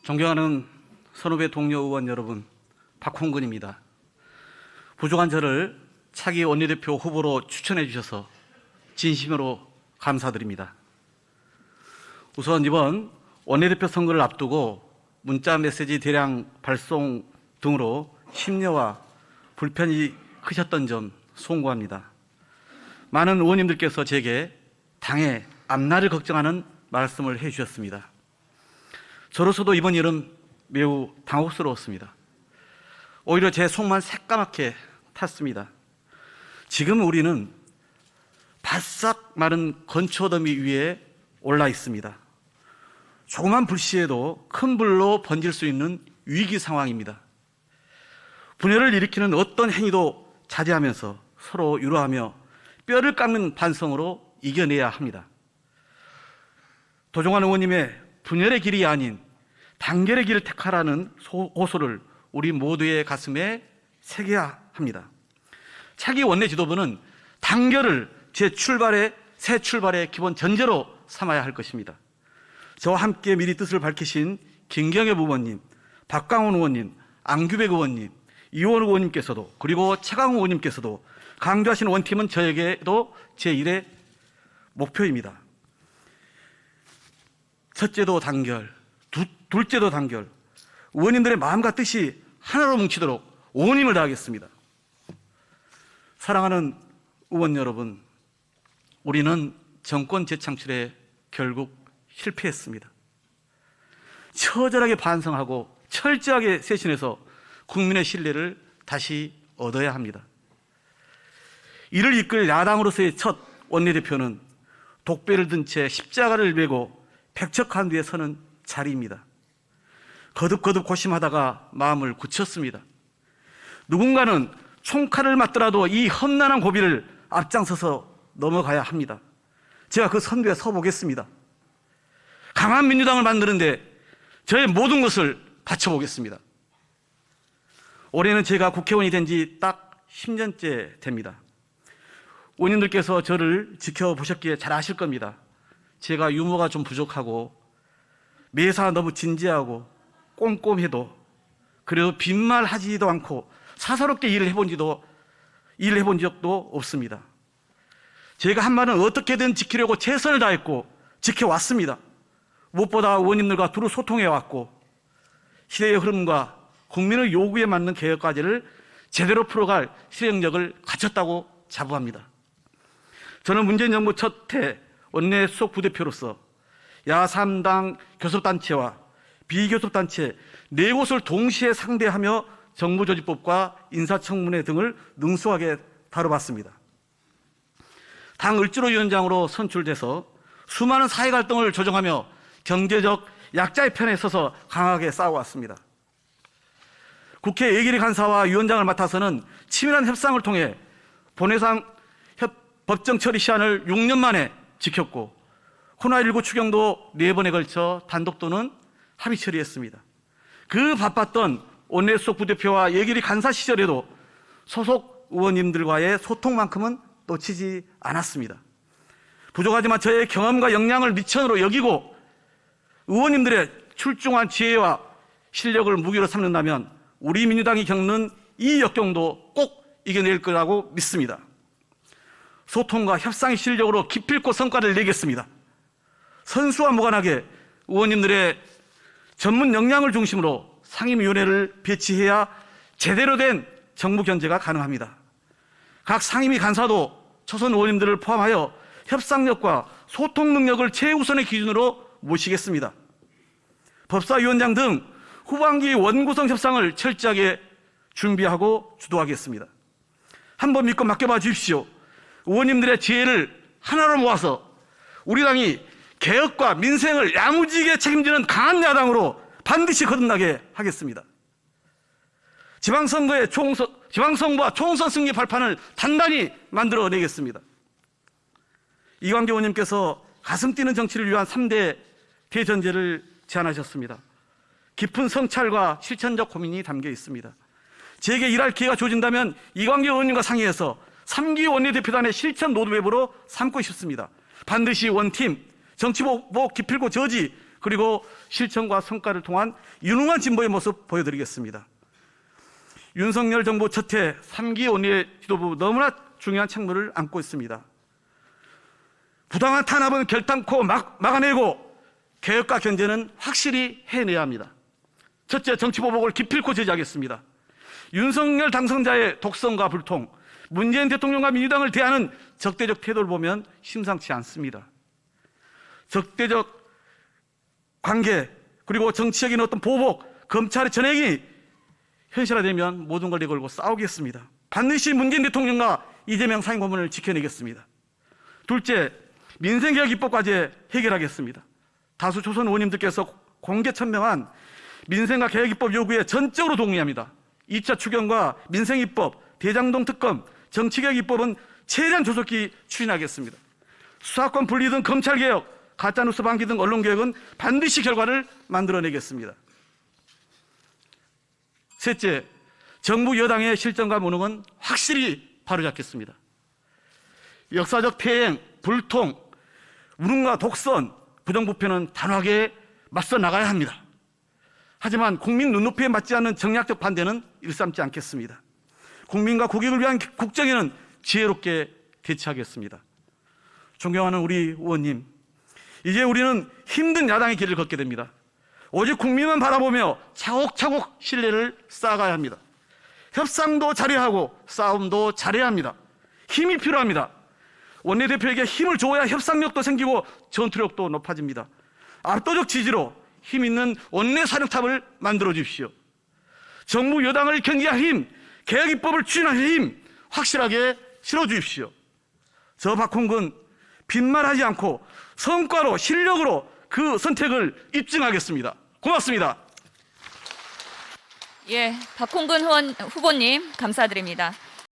존경하는 선후배 동료 의원 여러분, 박홍근입니다. 부족한 저를 차기 원내대표 후보로 추천해 주셔서 진심으로 감사드립니다. 우선 이번 원내대표 선거를 앞두고 문자 메시지 대량 발송 등으로 심려와 불편이 크셨던 점 송구합니다. 많은 의원님들께서 제게 당의 앞날을 걱정하는 말씀을 해 주셨습니다. 저로서도 이번 일은 매우 당혹스러웠습니다. 오히려 제 속만 새까맣게 탔습니다. 지금 우리는 바싹 마른 건초더미 위에 올라 있습니다. 조그만 불씨에도 큰 불로 번질 수 있는 위기 상황입니다. 분열을 일으키는 어떤 행위도 자제하면서 서로 위로하며 뼈를 깎는 반성으로 이겨내야 합니다. 도종환 의원님의 분열의 길이 아닌 단결의 길을 택하라는 호소를 우리 모두의 가슴에 새겨야 합니다. 차기 원내 지도부는 단결을 새 출발의 기본 전제로 삼아야 할 것입니다. 저와 함께 미리 뜻을 밝히신 김경엽 의원님, 박광훈 의원님, 안규백 의원님, 이원 의원님께서도 그리고 차강호 의원님께서도 강조하신 원팀은 저에게도 제1의 목표입니다. 첫째도 단결, 둘째도 단결, 의원님들의 마음과 뜻이 하나로 뭉치도록 온 힘을 다하겠습니다. 사랑하는 의원 여러분, 우리는 정권 재창출에 결국 실패했습니다. 처절하게 반성하고 철저하게 쇄신해서 국민의 신뢰를 다시 얻어야 합니다. 이를 이끌 야당으로서의 첫 원내대표는 독배를 든 채 십자가를 메고 백척한 뒤에 서는 자리입니다. 거듭거듭 고심하다가 마음을 굳혔습니다. 누군가는 총칼을 맞더라도 이 험난한 고비를 앞장서서 넘어가야 합니다. 제가 그 선두에 서보겠습니다. 강한 민주당을 만드는데 저의 모든 것을 바쳐보겠습니다. 올해는 제가 국회의원이 된 지 딱 10년째 됩니다. 의원님들께서 저를 지켜보셨기에 잘 아실 겁니다. 제가 유머가 좀 부족하고 매사 너무 진지하고 꼼꼼해도 그래도 빈말하지도 않고 사사롭게 일을 해본 적도 없습니다. 제가 한 말은 어떻게든 지키려고 최선을 다했고 지켜왔습니다. 무엇보다 의원님들과 두루 소통해왔고 시대의 흐름과 국민의 요구에 맞는 개혁 과제를 제대로 풀어갈 실행력을 갖췄다고 자부합니다. 저는 문재인 정부 첫 해 원내 수석 부대표로서 야3당 교섭단체와 비교섭단체 4곳을 동시에 상대하며 정부조직법과 인사청문회 등을 능숙하게 다뤄봤습니다. 당 을지로위원장으로 선출돼서 수많은 사회 갈등을 조정하며 경제적 약자의 편에 서서 강하게 싸워왔습니다. 국회 예결위 간사와 위원장을 맡아서는 치밀한 협상을 통해 본회상 법정 처리 시한을 6년 만에 지켰고 코로나19 추경도 4번에 걸쳐 단독 또는 합의 처리했습니다. 그 바빴던 원내 수석 부대표와 예결위 간사 시절에도 소속 의원님들과의 소통만큼은 놓치지 않았습니다. 부족하지만 저의 경험과 역량을 미천으로 여기고 의원님들의 출중한 지혜와 실력을 무기로 삼는다면 우리 민주당이 겪는 이 역경도 꼭 이겨낼 거라고 믿습니다. 소통과 협상의 실력으로 기필코 성과를 내겠습니다. 선수와 무관하게 의원님들의 전문 역량을 중심으로 상임위원회를 배치해야 제대로 된 정부 견제가 가능합니다. 각 상임위 간사도 초선 의원님들을 포함하여 협상력과 소통 능력을 최우선의 기준으로 모시겠습니다. 법사위원장 등 후반기 원구성 협상을 철저하게 준비하고 주도하겠습니다. 한번 믿고 맡겨봐 주십시오. 의원님들의 지혜를 하나로 모아서 우리 당이 개혁과 민생을 야무지게 책임지는 강한 야당으로 반드시 거듭나게 하겠습니다. 지방선거와 총선 승리 발판을 단단히 만들어내겠습니다. 이광재 의원님께서 가슴 뛰는 정치를 위한 3대 대전제를 제안하셨습니다. 깊은 성찰과 실천적 고민이 담겨 있습니다. 제게 일할 기회가 주어진다면 이광재 의원님과 상의해서 3기 원내대표단의 실천 로드맵으로 삼고 싶습니다. 반드시 원팀, 정치복 기필코 저지, 그리고 실천과 성과를 통한 유능한 진보의 모습 보여드리겠습니다. 윤석열 정부 첫해 3기 원내 지도부 너무나 중요한 책무를 안고 있습니다. 부당한 탄압은 결단코 막아내고 개혁과 견제는 확실히 해내야 합니다. 첫째, 정치보복을 기필코 제지하겠습니다. 윤석열 당선자의 독선과 불통, 문재인 대통령과 민주당을 대하는 적대적 태도를 보면 심상치 않습니다. 적대적 관계, 그리고 정치적인 어떤 보복, 검찰의 전횡이 현실화되면 모든 걸 내걸고 싸우겠습니다. 반드시 문재인 대통령과 이재명 상임고문을 지켜내겠습니다. 둘째, 민생개혁 입법과제 해결하겠습니다. 다수 초선 의원님들께서 공개 천명한 민생과 개혁 입법 요구에 전적으로 동의합니다. 2차 추경과 민생입법, 대장동 특검, 정치개혁 입법은 최대한 조속히 추진하겠습니다. 수사권 분리 등 검찰개혁, 가짜뉴스 방지 등 언론개혁은 반드시 결과를 만들어내겠습니다. 셋째, 정부 여당의 실정과 무능은 확실히 바로잡겠습니다. 역사적 폐행, 불통, 무능과 독선, 부정부패는 단호하게 맞서 나가야 합니다. 하지만 국민 눈높이에 맞지 않는 정략적 반대는 일삼지 않겠습니다. 국민과 국익을 위한 국정에는 지혜롭게 대처하겠습니다. 존경하는 우리 의원님, 이제 우리는 힘든 야당의 길을 걷게 됩니다. 오직 국민만 바라보며 차곡차곡 신뢰를 쌓아가야 합니다. 협상도 잘해야 하고 싸움도 잘해야 합니다. 힘이 필요합니다. 원내대표에게 힘을 줘야 협상력도 생기고 전투력도 높아집니다. 압도적 지지로 힘 있는 원내사령탑을 만들어 주십시오. 정부 여당을 견제할 힘, 개혁 입법을 추진할 힘 확실하게 실어 주십시오. 저 박홍근 빈말하지 않고 성과로 실력으로 그 선택을 입증하겠습니다. 고맙습니다. 예, 박홍근 후보님 감사드립니다.